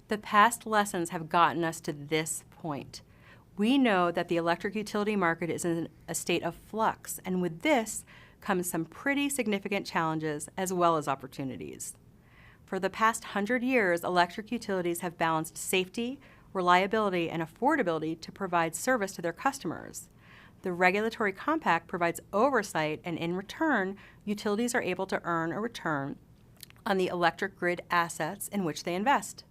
The past lessons have gotten us to this point. We know that the electric utility market is in a state of flux, and with this comes some pretty significant challenges as well as opportunities. For the past 100 years, electric utilities have balanced safety, reliability, and affordability to provide service to their customers. The regulatory compact provides oversight, and in return, utilities are able to earn a return on the electric grid assets in which they invest.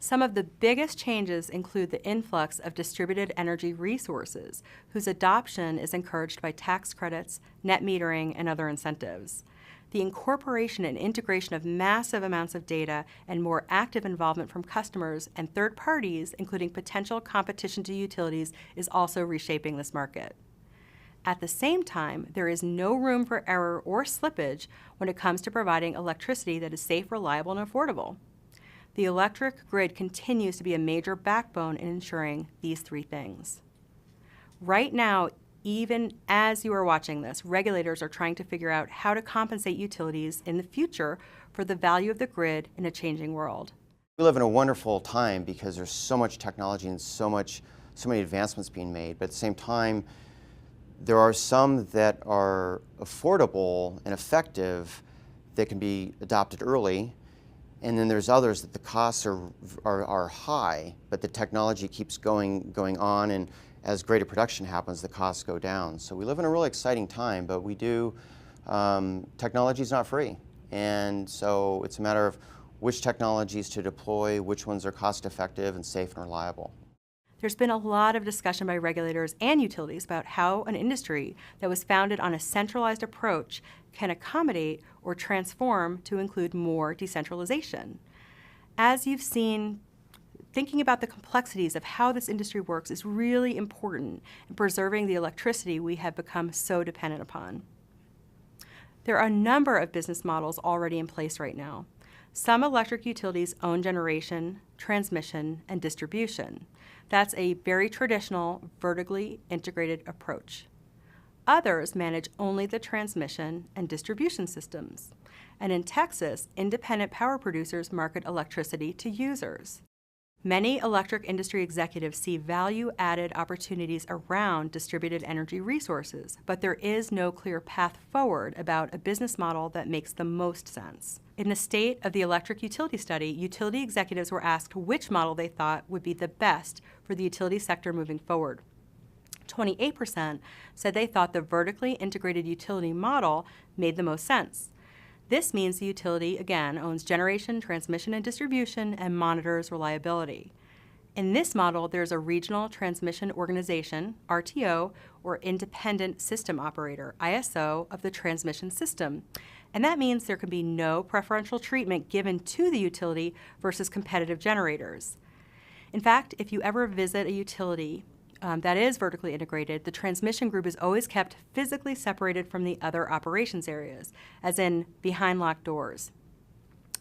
Some of the biggest changes include the influx of distributed energy resources, whose adoption is encouraged by tax credits, net metering, and other incentives. The incorporation and integration of massive amounts of data and more active involvement from customers and third parties, including potential competition to utilities, is also reshaping this market. At the same time, there is no room for error or slippage when it comes to providing electricity that is safe, reliable, and affordable. The electric grid continues to be a major backbone in ensuring these three things. Right now, even as you are watching this, regulators are trying to figure out how to compensate utilities in the future for the value of the grid in a changing world. We live in a wonderful time because there's so much technology and so many advancements being made, but at the same time, there are some that are affordable and effective that can be adopted early, and then there's others that the costs are high, but the technology keeps going on, and as greater production happens, the costs go down. So we live in a really exciting time, but technology is not free. And so it's a matter of which technologies to deploy, which ones are cost effective and safe and reliable. There's been a lot of discussion by regulators and utilities about how an industry that was founded on a centralized approach can accommodate or transform to include more decentralization. As you've seen, thinking about the complexities of how this industry works is really important in preserving the electricity we have become so dependent upon. There are a number of business models already in place right now. Some electric utilities own generation, transmission, and distribution. That's a very traditional, vertically integrated approach. Others manage only the transmission and distribution systems. And in Texas, independent power producers market electricity to users. Many electric industry executives see value-added opportunities around distributed energy resources, but there is no clear path forward about a business model that makes the most sense. In the State of the Electric Utility Study, utility executives were asked which model they thought would be the best for the utility sector moving forward. 28% said they thought the vertically integrated utility model made the most sense. This means the utility, again, owns generation, transmission, and distribution and monitors reliability. In this model, there's a regional transmission organization, RTO, or independent system operator, ISO, of the transmission system. And that means there can be no preferential treatment given to the utility versus competitive generators. In fact, if you ever visit a utility that is vertically integrated, the transmission group is always kept physically separated from the other operations areas, as in behind locked doors.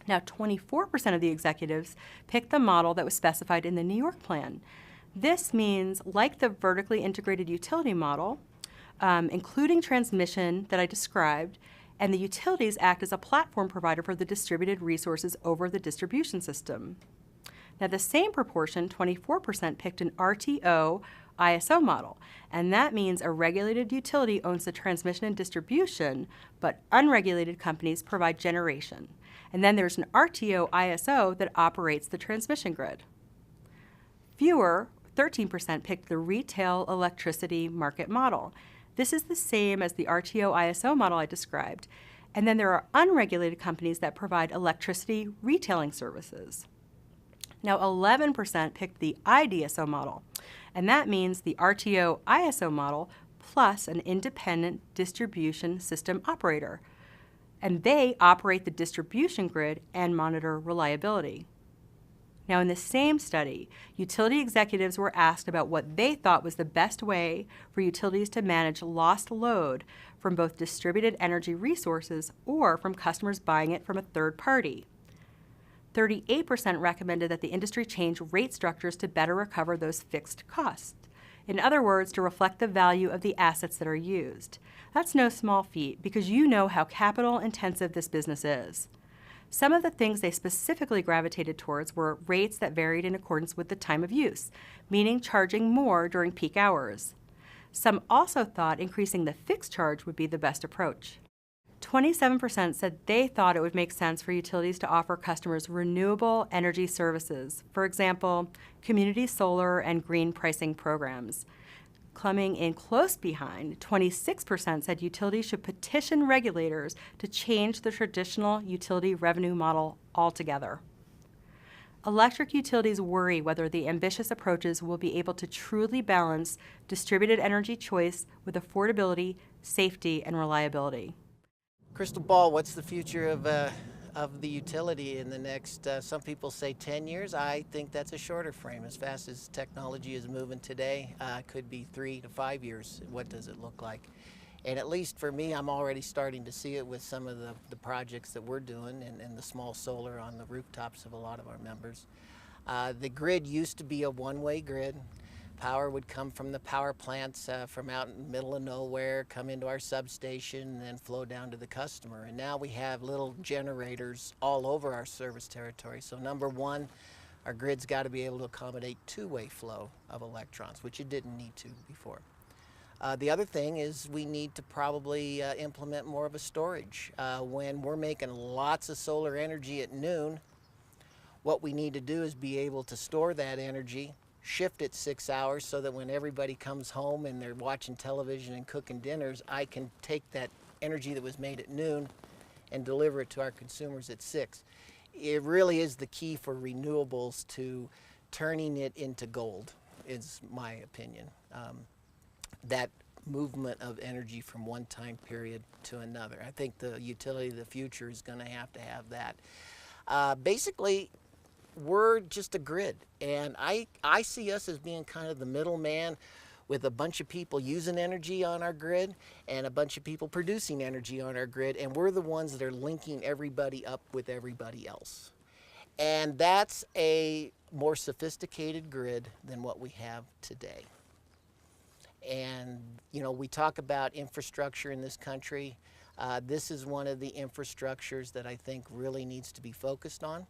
Now, 24% of the executives picked the model that was specified in the New York plan. This means, like the vertically integrated utility model, including transmission that I described, and the utilities act as a platform provider for the distributed resources over the distribution system. Now, the same proportion, 24%, picked an RTO ISO model, and that means a regulated utility owns the transmission and distribution, but unregulated companies provide generation. And then there's an RTO ISO that operates the transmission grid. Fewer, 13%, picked the retail electricity market model. This is the same as the RTO ISO model I described. And then there are unregulated companies that provide electricity retailing services. Now, 11% picked the IDSO model, and that means the RTO ISO model plus an independent distribution system operator. And they operate the distribution grid and monitor reliability. Now, in the same study, utility executives were asked about what they thought was the best way for utilities to manage lost load from both distributed energy resources or from customers buying it from a third party. 38% recommended that the industry change rate structures to better recover those fixed costs. In other words, to reflect the value of the assets that are used. That's no small feat because you know how capital intensive this business is. Some of the things they specifically gravitated towards were rates that varied in accordance with the time of use, meaning charging more during peak hours. Some also thought increasing the fixed charge would be the best approach. 27% said they thought it would make sense for utilities to offer customers renewable energy services, for example, community solar and green pricing programs. Coming in close behind, 26% said utilities should petition regulators to change the traditional utility revenue model altogether. Electric utilities worry whether the ambitious approaches will be able to truly balance distributed energy choice with affordability, safety, and reliability. Crystal ball, what's the future of the utility in the next, some people say 10 years. I think that's a shorter frame. As fast as technology is moving today, could be 3 to 5 years. What does it look like? And at least for me, I'm already starting to see it with some of the projects that we're doing and the small solar on the rooftops of a lot of our members. The grid used to be a one-way grid. Power would come from the power plants from out in the middle of nowhere, come into our substation, and then flow down to the customer. And now we have little generators all over our service territory. So number one, our grid's got to be able to accommodate two-way flow of electrons, which it didn't need to before. The other thing is we need to probably implement more of a storage. When we're making lots of solar energy at noon, what we need to do is be able to store that energy, shift it 6 hours so that when everybody comes home and they're watching television and cooking dinners, I can take that energy that was made at noon and deliver it to our consumers at 6. It really is the key for renewables to turning it into gold, is my opinion. That movement of energy from one time period to another. I think the utility of the future is going to have that. Basically, we're just a grid, and I see us as being kind of the middleman with a bunch of people using energy on our grid and a bunch of people producing energy on our grid, and we're the ones that are linking everybody up with everybody else. And that's a more sophisticated grid than what we have today. And, you know, we talk about infrastructure in this country. This is one of the infrastructures that I think really needs to be focused on.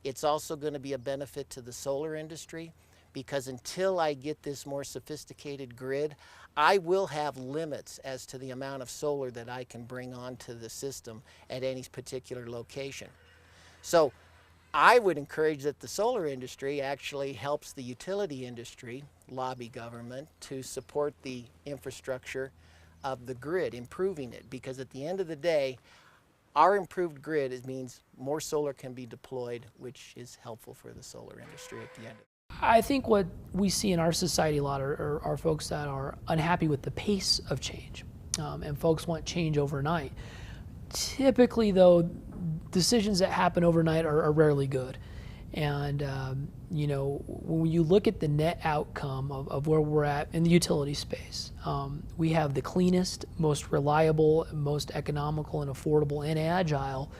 It's also going to be a benefit to the solar industry, because until I get this more sophisticated grid, I will have limits as to the amount of solar that I can bring onto the system at any particular location. So I would encourage that the solar industry actually helps the utility industry lobby government to support the infrastructure of the grid, improving it, because at the end of the day, our improved grid means more solar can be deployed, which is helpful for the solar industry at the end. I think what we see in our society a lot are folks that are unhappy with the pace of change, and folks want change overnight. Typically, though, decisions that happen overnight are rarely good. And you know, when you look at the net outcome of where we're at in the utility space, we have the cleanest, most reliable, most economical and affordable and agile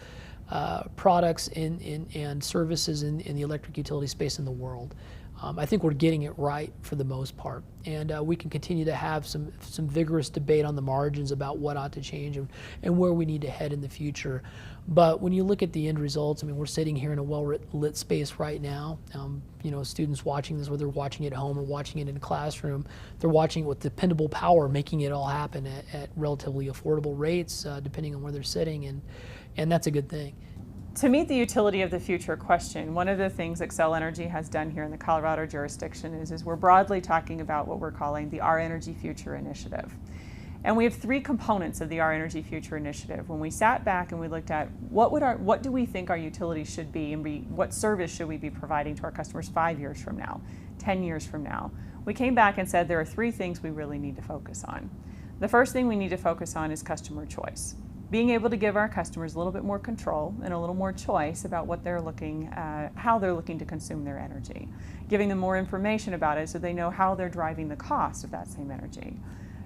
products and services in the electric utility space in the world. I think we're getting it right for the most part, and we can continue to have some vigorous debate on the margins about what ought to change and where we need to head in the future. But when you look at the end results, I mean, we're sitting here in a well-lit space right now. You know, students watching this, whether they're watching it at home or watching it in a classroom, they're watching it with dependable power, making it all happen at relatively affordable rates, depending on where they're sitting, and that's a good thing. To meet the utility of the future question, one of the things Xcel Energy has done here in the Colorado jurisdiction is we're broadly talking about what we're calling the Our Energy Future Initiative. And we have 3 components of the Our Energy Future Initiative. When we sat back and we looked at what do we think our utilities should be and what service should we be providing to our customers 5 years from now, 10 years from now, we came back and said there are 3 things we really need to focus on. The first thing we need to focus on is customer choice. Being able to give our customers a little bit more control and a little more choice about what they're looking, how they're looking to consume their energy. Giving them more information about it so they know how they're driving the cost of that same energy.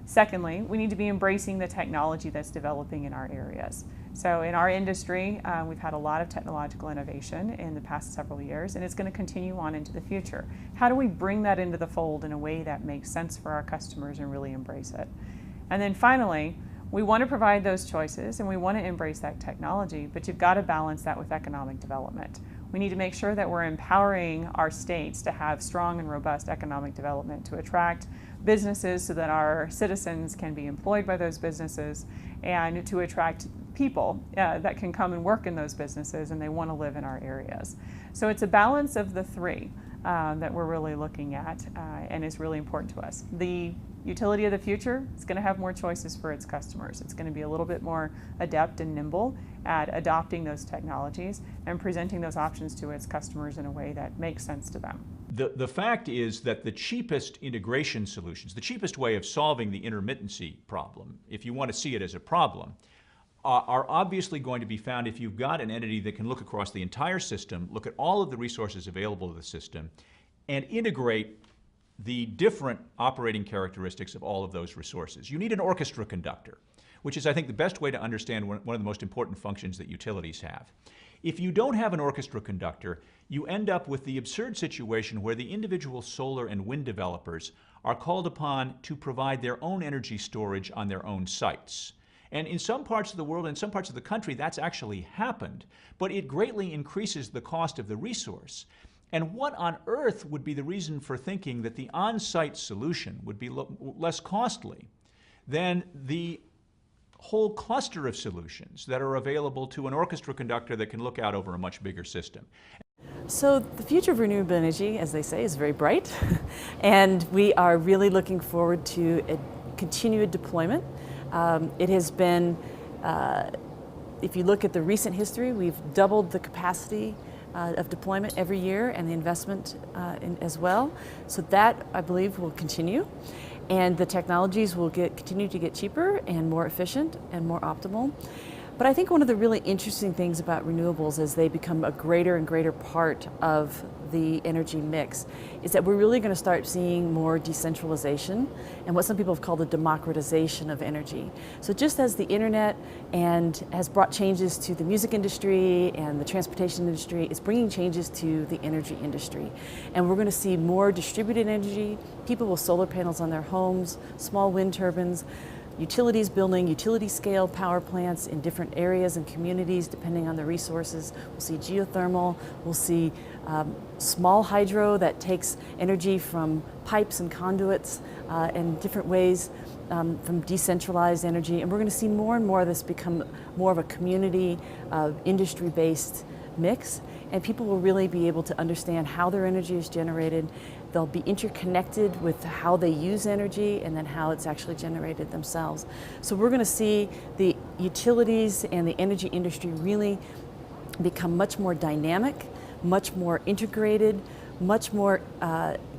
Secondly, we need to be embracing the technology that's developing in our areas. So in our industry, we've had a lot of technological innovation in the past several years, and it's going to continue on into the future. How do we bring that into the fold in a way that makes sense for our customers and really embrace it? And then finally, We want to provide those choices and we want to embrace that technology, but you've got to balance that with economic development. We need to make sure that we're empowering our states to have strong and robust economic development to attract businesses so that our citizens can be employed by those businesses, and to attract people that can come and work in those businesses and they want to live in our areas. So it's a balance of the three that we're really looking at and is really important to us. The utility of the future is going to have more choices for its customers. It's going to be a little bit more adept and nimble at adopting those technologies and presenting those options to its customers in a way that makes sense to them. The fact is that the cheapest integration solutions, the cheapest way of solving the intermittency problem, if you want to see it as a problem, are obviously going to be found if you've got an entity that can look across the entire system, look at all of the resources available to the system, and integrate the different operating characteristics of all of those resources. You need an orchestra conductor, which is, I think, the best way to understand one of the most important functions that utilities have. If you don't have an orchestra conductor, you end up with the absurd situation where the individual solar and wind developers are called upon to provide their own energy storage on their own sites. And in some parts of the world, in some parts of the country, that's actually happened, but it greatly increases the cost of the resource. And what on earth would be the reason for thinking that the on-site solution would be less costly than the whole cluster of solutions that are available to an orchestra conductor that can look out over a much bigger system? So the future of renewable energy, as they say, is very bright, and we are really looking forward to a continued deployment. It has been, if you look at the recent history, we've doubled the capacity of deployment every year and the investment as well. So that, I believe, will continue. And the technologies will continue to get cheaper and more efficient and more optimal. But I think one of the really interesting things about renewables as they become a greater and greater part of the energy mix is that we're really going to start seeing more decentralization and what some people have called the democratization of energy. So just as the internet has brought changes to the music industry and the transportation industry, it's bringing changes to the energy industry. And we're going to see more distributed energy, people with solar panels on their homes, small wind turbines, utilities building utility scale power plants in different areas and communities depending on the resources. We'll see geothermal, we'll see small hydro that takes energy from pipes and conduits in different ways from decentralized energy. And we're going to see more and more of this become more of a community industry-based mix. And people will really be able to understand how their energy is generated. They'll be interconnected with how they use energy and then how it's actually generated themselves. So we're going to see the utilities and the energy industry really become much more dynamic, much more integrated, much more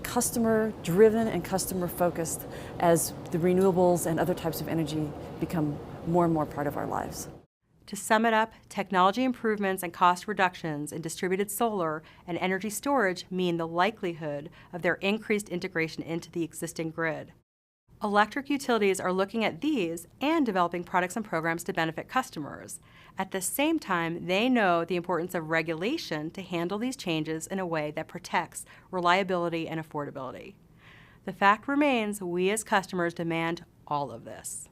customer driven and customer focused as the renewables and other types of energy become more and more part of our lives. To sum it up, technology improvements and cost reductions in distributed solar and energy storage mean the likelihood of their increased integration into the existing grid. Electric utilities are looking at these and developing products and programs to benefit customers. At the same time, they know the importance of regulation to handle these changes in a way that protects reliability and affordability. The fact remains, we as customers demand all of this.